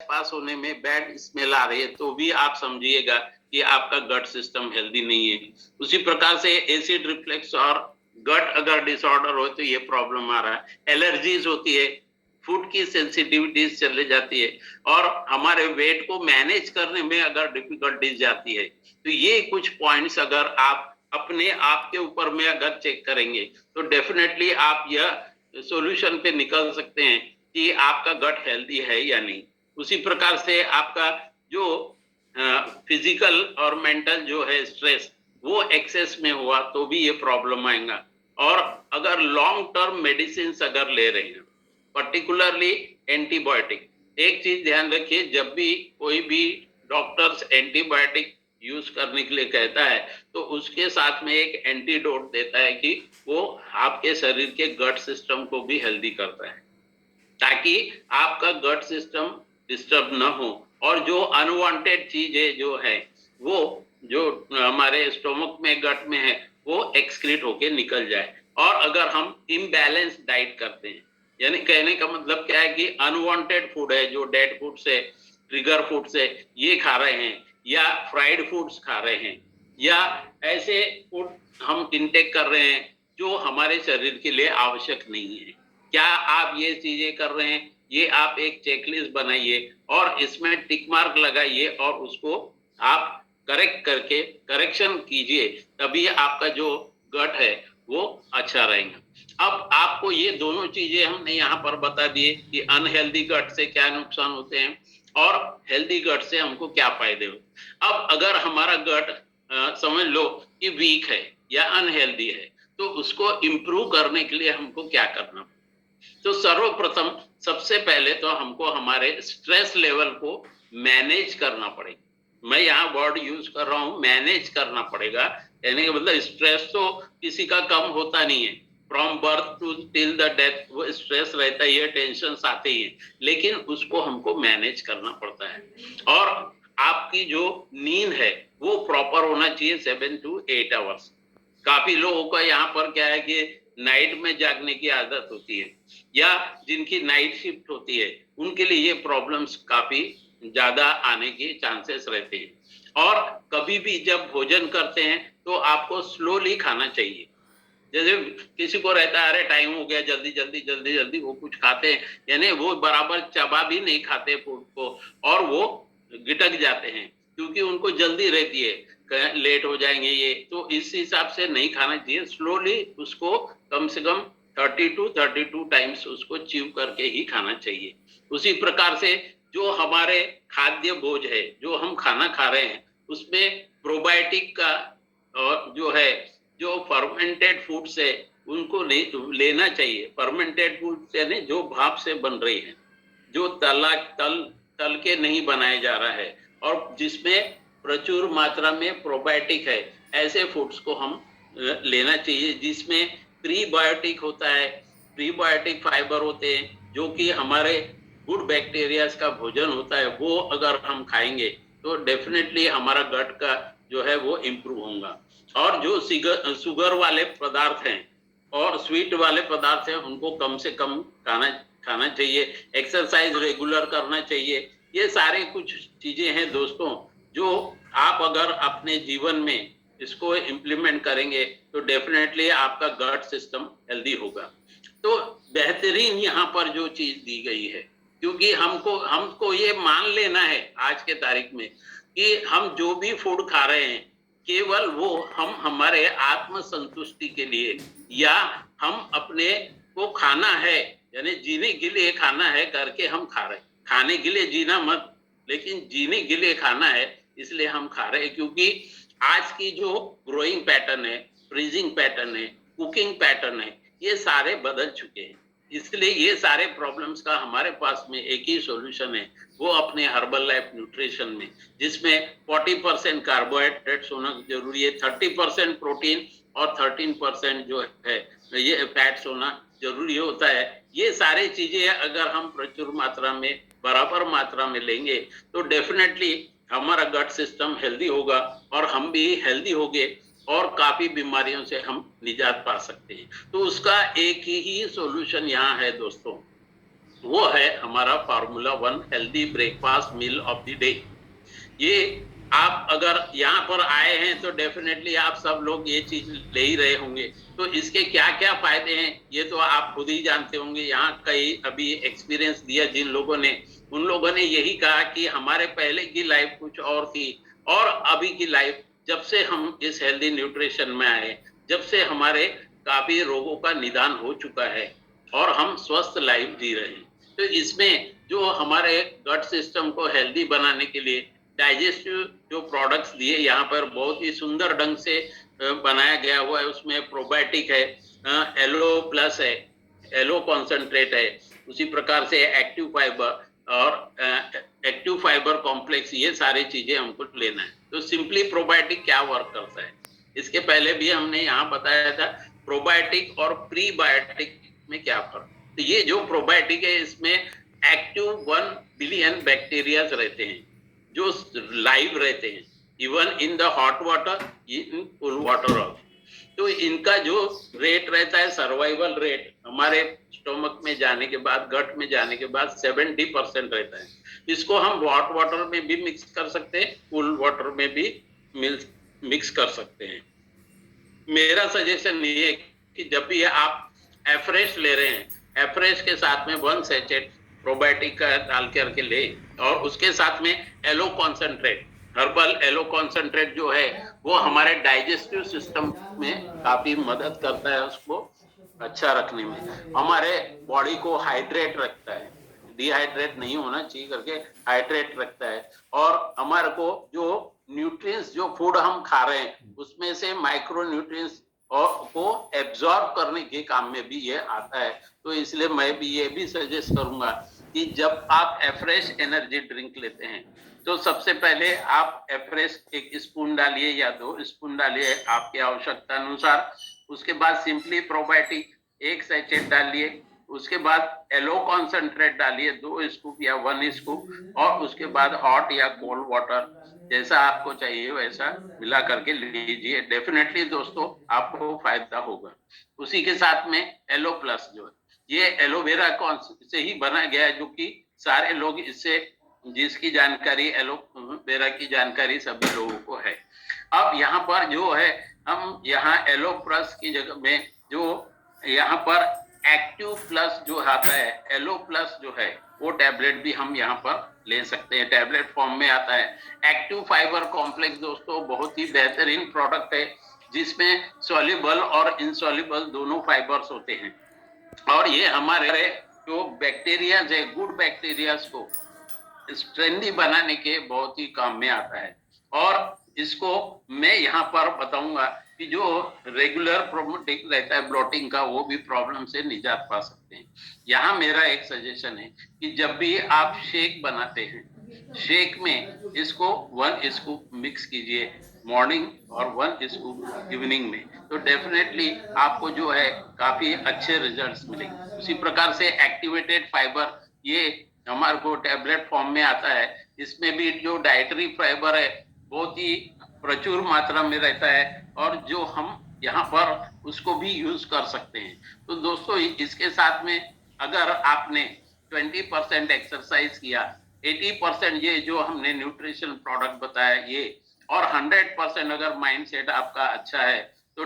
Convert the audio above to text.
पास होने में bad smell आ रही है तो भी आप समझिएगा कि आपका गट सिस्टम हेल्दी नहीं है। उसी प्रकार से एसिड रिफ्लेक्स और गट अगर डिसऑर्डर हो तो ये प्रॉब्लम आ रहा है। एलर्जीज होती है, फूड की सेंसिटिविटीज चले जाती है और हमारे वेट को मैनेज करने में अगर डिफिकल्टीज जाती है, तो ये कुछ पॉइंट्स अगर आप अपने आप के ऊपर में अगर चेक करेंगे तो डेफिनेटली आप यह सॉल्यूशन पे निकल सकते हैं कि आपका गट हेल्दी है या नहीं। उसी प्रकार से आपका जो फिजिकल और मेंटल जो है स्ट्रेस वो एक्सेस में हुआ तो भी ये प्रॉब्लम आएगा। और अगर लॉन्ग टर्म मेडिसिन अगर ले रहे हैं, पर्टिकुलरली एंटीबायोटिक, एक चीज ध्यान रखिए, जब भी कोई भी डॉक्टर्स एंटीबायोटिक यूज करने के लिए कहता है तो उसके साथ में एक एंटीडोट देता है कि वो आपके शरीर के गट सिस्टम को भी हेल्दी करता है, ताकि आपका गट सिस्टम डिस्टर्ब न हो और जो अनवांटेड चीजें जो है वो जो हमारे स्टोमक में गट में है वो एक्सक्रीट होके निकल जाए। और अगर हम इम्बैलेंस डाइट करते हैं, यानी कहने का मतलब क्या है कि अनवांटेड फूड है जो डेड फूड से, ट्रिगर फूड से ये खा रहे हैं या फ्राइड फूड्स खा रहे हैं या ऐसे फूड हम इंटेक कर रहे हैं जो हमारे शरीर के लिए आवश्यक नहीं है, क्या आप ये चीजें कर रहे हैं, ये आप एक चेकलिस्ट बनाइए और इसमें टिक मार्क लगाइए और उसको आप करेक्ट करके करेक्शन कीजिए, तभी आपका जो गट है वो अच्छा रहेगा। अब आपको ये दोनों चीजें हमने यहाँ पर बता दिए कि अनहेल्दी गट से क्या नुकसान होते हैं और हेल्दी गट से हमको क्या फायदे होते। अब अगर हमारा गट समझ लो कि वीक है या अनहेल्दी है तो उसको इम्प्रूव करने के लिए हमको क्या करना। तो सर्वप्रथम सबसे पहले तो हमको हमारे स्ट्रेस लेवल को मैनेज करना पड़ेगा। मैं यहाँ वर्ड यूज कर रहा हूँ मैनेज करना पड़ेगा, यानी कि मतलब स्ट्रेस तो किसी का कम होता नहीं है, from birth to till the death वो स्ट्रेस रहता ही है, टेंशन आते ही है, लेकिन उसको हमको मैनेज करना पड़ता है। और आपकी जो नींद है वो प्रॉपर होना चाहिए 7 to 8 आवर्स। काफी लोगों का यहाँ पर क्या है कि नाइट में जागने की आदत होती है या जिनकी नाइट शिफ्ट होती है उनके लिए ये प्रॉब्लम्स काफी ज्यादा आने के चांसेस रहते हैं। और कभी भी जब भोजन करते हैं तो आपको स्लोली खाना चाहिए। जैसे किसी को रहता है अरे टाइम हो गया जल्दी जल्दी जल्दी जल्दी वो कुछ खाते हैं, यानी वो बराबर चबा भी नहीं खाते फूड को और वो गिटक जाते हैं क्योंकि उनको जल्दी रहती है लेट हो जाएंगे ये, तो इस हिसाब से नहीं खाना चाहिए। स्लोली उसको कम से कम 30 to 32 टाइम्स उसको च्यू करके ही खाना चाहिए। उसी प्रकार से जो हमारे खाद्य भोज है जो हम खाना खा रहे हैं उसमें प्रोबायोटिक का और जो है जो फर्मेंटेड फूड्स है उनको लेना चाहिए। फर्मेंटेड फूड्स यानी जो भाप से बन रही है, जो तल के नहीं बनाया जा रहा है और जिसमें प्रचुर मात्रा में प्रोबायोटिक है, ऐसे फूड्स को हम लेना चाहिए जिसमें प्रीबायोटिक होता है, प्रीबायोटिक फाइबर होते हैं जो कि हमारे गुड बैक्टीरियाज का भोजन होता है, वो अगर हम खाएंगे तो डेफिनेटली हमारा गट का जो है वो इम्प्रूव होगा। और जो शुगर वाले पदार्थ हैं और स्वीट वाले पदार्थ हैं उनको कम से कम खाना चाहिए। एक्सरसाइज रेगुलर करना चाहिए। ये सारे कुछ चीजें हैं दोस्तों जो आप अगर अपने जीवन में इसको इम्प्लीमेंट करेंगे तो डेफिनेटली आपका गट सिस्टम हेल्दी होगा। तो बेहतरीन यहाँ पर जो चीज दी गई है, क्योंकि हमको ये मान लेना है आज के तारीख में कि हम जो भी फूड खा रहे हैं केवल वो हम हमारे आत्म संतुष्टि के लिए या हम अपने को खाना है, यानी जीने के लिए खाना है करके हम खा रहे हैं। खाने के लिए जीना मत, लेकिन जीने के लिए खाना है इसलिए हम खा रहे हैं। क्योंकि आज की जो ग्रोइंग पैटर्न है, फ्रीजिंग पैटर्न है, कुकिंग पैटर्न है, ये सारे बदल चुके हैं। इसलिए ये सारे प्रॉब्लम्स का हमारे पास में एक ही सॉल्यूशन है, वो अपने हर्बल लाइफ न्यूट्रिशन में, जिसमें 40% कार्बोहाइड्रेट्स होना जरूरी है, 30% प्रोटीन और 13% जो है ये फैट्स होना जरूरी होता है। ये सारी चीजें अगर हम प्रचुर मात्रा में बराबर मात्रा में लेंगे तो डेफिनेटली हमारा गट सिस्टम हेल्दी होगा और हम भी हेल्दी होंगे और काफी बीमारियों से हम निजात पा सकते हैं। तो उसका एक ही सॉल्यूशन यहाँ है दोस्तों, वो है हमारा formula 1 healthy breakfast meal of the day. ये आप अगर यहाँ पर आए हैं तो डेफिनेटली आप सब लोग ये चीज ले ही रहे होंगे। तो इसके क्या क्या फायदे हैं ये तो आप खुद ही जानते होंगे। यहाँ कई अभी एक्सपीरियंस दिया जिन लोगों ने, उन लोगों ने यही कहा कि हमारे पहले की लाइफ कुछ और थी और अभी की लाइफ, जब से हम इस हेल्दी न्यूट्रिशन में आए, जब से हमारे काफी रोगों का निदान हो चुका है और हम स्वस्थ लाइफ जी रहे हैं। तो इसमें जो हमारे गट सिस्टम को हेल्दी बनाने के लिए डाइजेस्टिव जो प्रोडक्ट्स दिए यहाँ पर बहुत ही सुंदर ढंग से बनाया गया हुआ है। उसमें प्रोबायोटिक है, एलो प्लस है, एलो कॉन्सेंट्रेट है, उसी प्रकार से एक्टिव फाइबर और एक्टिव फाइबर कॉम्प्लेक्स, ये सारी चीजें हमको लेना है। तो सिंपली प्रोबायोटिक क्या वर्क करता है, इसके पहले भी हमने यहाँ बताया था प्रोबायोटिक और प्रीबायोटिक में क्या फर्क। तो ये जो प्रोबायोटिक है इसमें एक्टिव 1 बिलियन बैक्टीरियाज रहते हैं जो लाइव रहते हैं, even in the hot water, in cool water also. तो इनका जो रेट रहता है, सर्वाइवल रेट हमारे स्टोमक में जाने के बाद, गट में जाने के बाद 70% रहता है। इसको हम हॉट वाटर में भी मिक्स कर सकते हैं, कूल वाटर में भी मिक्स कर सकते हैं। मेरा सजेशन ये है कि जब भी आप एफ्रेश ले रहे हैं, एफ्रेश के साथ में 1 सैचेट प्रोबायोटिक का डाल करके ले, और उसके साथ में aloe concentrate, herbal aloe concentrate जो है वो हमारे डाइजेस्टिव सिस्टम में काफी मदद करता है, उसको अच्छा रखने में, हमारे बॉडी को हाइड्रेट रखता है, डिहाइड्रेट नहीं होना चाहिए करके हाइड्रेट रखता है। और हमारे को जो न्यूट्रिएंट्स, जो फूड हम खा रहे हैं उसमें से माइक्रो न्यूट्रिएंट्स और को एब्जॉर्ब करने के काम में भी ये आता है। तो इसलिए मैं भी ये भी सजेस्ट करूंगा कि जब आप एफ्रेश एनर्जी ड्रिंक लेते हैं तो सबसे पहले आप एफ्रेश 1 स्पून डालिए या 2 स्पून डालिए आपकी आवश्यकता अनुसार। उसके बाद सिंपली प्रोबायोटिक 1 सैचेट डालिए, उसके बाद एलो कॉन्सेंट्रेट डालिए 2 स्कूप या 1 स्कूप, और उसके बाद हॉट या कोल्ड वाटर जैसा आपको चाहिए वैसा मिला करके लीजिए। डेफिनेटली दोस्तों आपको फायदा होगा। उसी के साथ में एलो प्लस जो है, ये एलोवेरा से ही बना गया है, जो कि सारे लोग इससे, जिसकी जानकारी एलोवेरा की जानकारी सभी लोगों को है। अब यहाँ पर जो है हम यहाँ एलो प्लस की जगह में जो यहाँ पर एक्टिव प्लस जो आता है, एलो प्लस जो है वो टैबलेट भी हम यहाँ पर ले सकते हैं, टैबलेट फॉर्म में आता है। एक्टिव फाइबर कॉम्प्लेक्स दोस्तों बहुत ही बेहतरीन प्रोडक्ट है जिसमें सॉल्युबल और इनसॉल्युबल दोनों फाइबर्स होते हैं, और ये हमारे जो बैक्टीरियाज है, गुड बैक्टीरियाज को स्ट्रेंथी बनाने के बहुत ही काम में आता है। और इसको मैं यहाँ पर बताऊंगा कि जो रेगुलर प्रोमोटिक रहता है ब्लोटिंग का, वो भी प्रॉब्लम से निजात पा सकते हैं। यहाँ मेरा एक सजेशन है कि जब भी आप शेक बनाते हैं, शेक में इसको 1 स्कूप मिक्स कीजिए मॉर्निंग और 1 स्कूप इवनिंग में, तो डेफिनेटली आपको जो है काफी अच्छे रिजल्ट्स मिलेंगे। उसी प्रकार से एक्टिवेटेड फाइबर, ये हमारे को टैबलेट फॉर्म में आता है। इसमें भी जो डाइटरी फाइबर है बहुत ही प्रचुर मात्रा में रहता है, और जो हम यहाँ पर उसको भी यूज कर सकते हैं। तो दोस्तों इसके साथ में अगर आपने 20% एक्सरसाइज किया, 80% ये जो हमने न्यूट्रिशन प्रोडक्ट बताया ये, और 100% अगर माइंडसेट आपका अच्छा है तो